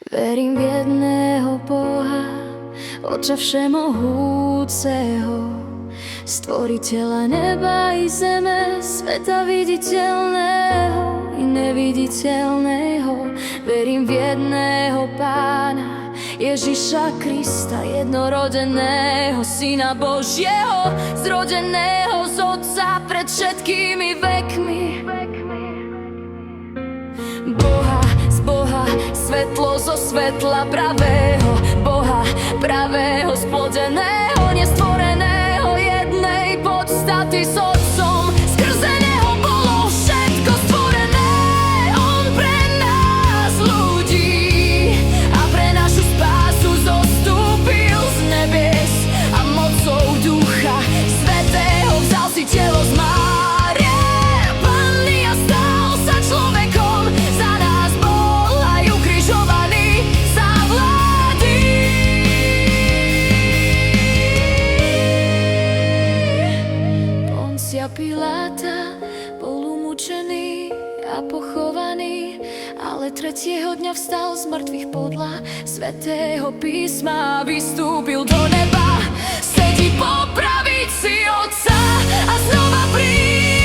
Verím v jedného Boha, Otca všemohúceho, Stvoriteľa neba i zeme, sveta viditeľného i neviditeľného. Verím v jedného Pána, Ježiša Krista, jednorodeného Syna Božieho, zrodeného z Otca pred všetkými vekmi. Boha z Boha, svetlo zo svetla pravého, Boha pravého, splodeného, nestvoreného, jednej podstaty s Otcom. Skrze neho bolo všetko stvorené, on pre nás ľudí a pre našu spásu zostúpil z nebies a mocou Ducha Svätého vzal si telo z Márie Panny a stal sa človekom. Za nás bol aj ukrižovaný za vlády. Poncia Piláta bol umučený a pochovaný, ale tretieho dňa vstal z mŕtvych podľa Svätého písma a vystúpil do neba. Sedí po pravici Otca a znova príde.